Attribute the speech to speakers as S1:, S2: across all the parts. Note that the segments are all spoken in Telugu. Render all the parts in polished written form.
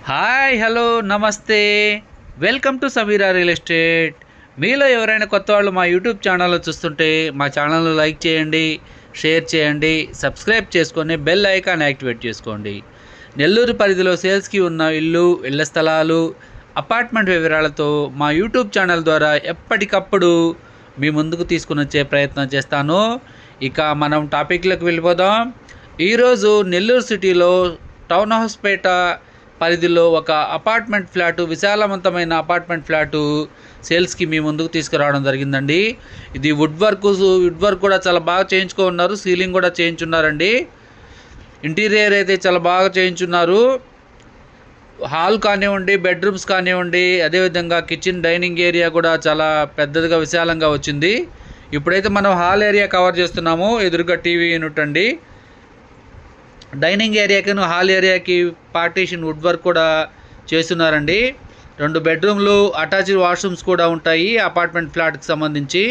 S1: హాయ్ హలో నమస్తే welcome to Sameera real estate. మీలో ఎవరైనా కొత్త వాళ్ళు మా యూట్యూబ్ ఛానల్లో చూస్తుంటే మా ఛానల్ను లైక్ చేయండి, షేర్ చేయండి, సబ్స్క్రైబ్ చేసుకొని బెల్ ఐకాన్ యాక్టివేట్ చేసుకోండి. నెల్లూరు పరిధిలో సేల్స్కి ఉన్న ఇళ్ల స్థలాలు, అపార్ట్మెంట్ వివరాలతో మా యూట్యూబ్ ఛానల్ ద్వారా ఎప్పటికప్పుడు మీ ముందుకు తీసుకుని వచ్చే ప్రయత్నం చేస్తాను. ఇక మనం టాపిక్లోకి వెళ్ళిపోదాం. ఈరోజు నెల్లూరు సిటీలో టౌన్ హౌస్ పేట పరిధిలో ఒక అపార్ట్మెంట్ ఫ్లాటు, విశాలవంతమైన అపార్ట్మెంట్ ఫ్లాటు సేల్స్కి మీ ముందుకు తీసుకురావడం జరిగిందండి. ఇది వుడ్ వర్క్ కూడా చాలా బాగా చేయించుకున్నారు. సీలింగ్ కూడా చేయించున్నారండి. ఇంటీరియర్ అయితే చాలా బాగా చేయించున్నారు. హాల్ కానివ్వండి, బెడ్రూమ్స్ కానివ్వండి, అదేవిధంగా కిచెన్, డైనింగ్ ఏరియా కూడా చాలా పెద్దదిగా విశాలంగా వచ్చింది. ఇప్పుడైతే మనం హాల్ ఏరియా కవర్ చేస్తున్నాము. ఎదురుగా టీవీ యూనిట్ అండి. డైనింగ్ ఏరియాకి హాల్ ఏరియాకి పార్టీషన్ వుడ్ వర్క్ కూడా చేస్తున్నారండి. 2 బెడ్రూమ్లు, అటాచ్డ్ వాష్రూమ్స్ కూడా ఉంటాయి. అపార్ట్మెంట్ ఫ్లాట్కి సంబంధించి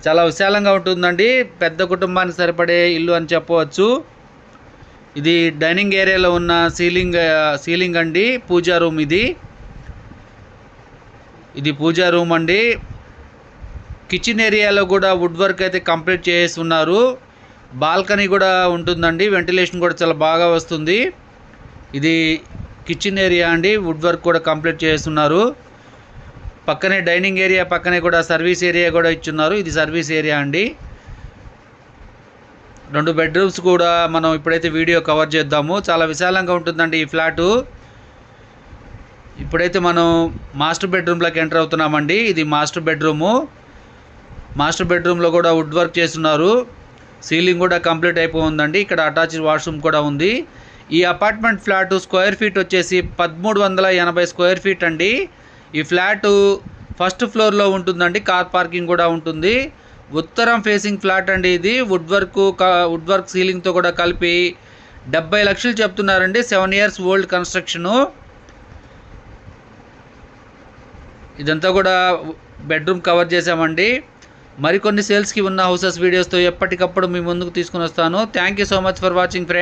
S1: చాలా విశాలంగా ఉంటుందండి. పెద్ద కుటుంబానికి సరిపడే ఇల్లు అని చెప్పవచ్చు. ఇది డైనింగ్ ఏరియాలో ఉన్న సీలింగ్ అండి. పూజా రూమ్ ఇది పూజా రూమ్ అండి. కిచెన్ ఏరియాలో కూడా వుడ్ వర్క్ అయితే కంప్లీట్ చేసి ఉన్నారు. బాల్కనీ కూడా ఉంటుందండి. వెంటిలేషన్ కూడా చాలా బాగా వస్తుంది. ఇది కిచెన్ ఏరియా అండి. వుడ్ వర్క్ కూడా కంప్లీట్ చేస్తున్నారు. పక్కనే డైనింగ్ ఏరియా పక్కనే కూడా సర్వీస్ ఏరియా కూడా ఇచ్చున్నారు. ఇది సర్వీస్ ఏరియా అండి. 2 బెడ్రూమ్స్ కూడా మనం ఇప్పుడైతే వీడియో కవర్ చేద్దాము. చాలా విశాలంగా ఉంటుందండి ఈ ఫ్లాటు. ఇప్పుడైతే మనం మాస్టర్ బెడ్రూమ్లోకి ఎంటర్ అవుతున్నామండి. ఇది మాస్టర్ బెడ్రూమ్లో కూడా వుడ్ వర్క్ చేస్తున్నారు. సీలింగ్ కూడా కంప్లీట్ అయిపోయిందండి. ఇక్కడ అటాచ్డ్ వాష్రూమ్ కూడా ఉంది. ఈ అపార్ట్మెంట్ ఫ్లాటు స్క్వేర్ ఫీట్ వచ్చేసి 1380 స్క్వేర్ ఫీట్ అండి. ఈ ఫ్లాటు ఫస్ట్ ఫ్లోర్లో ఉంటుందండి. కార్ పార్కింగ్ కూడా ఉంటుంది. ఉత్తరం ఫేసింగ్ ఫ్లాట్ అండి. ఇది వుడ్ వర్క్ సీలింగ్తో కూడా కలిపి 70 లక్షలు చెప్తున్నారండి. 7 years ఓల్డ్ కన్స్ట్రక్షను. ఇదంతా కూడా బెడ్రూమ్ కవర్ చేసామండి. మరికొన్ని సేల్స్కి ఉన్న హౌసెస్ వీడియోస్తో ఎప్పటికప్పుడు మీ ముందుకు తీసుకుని వస్తాను. Thank you so much for watching friends.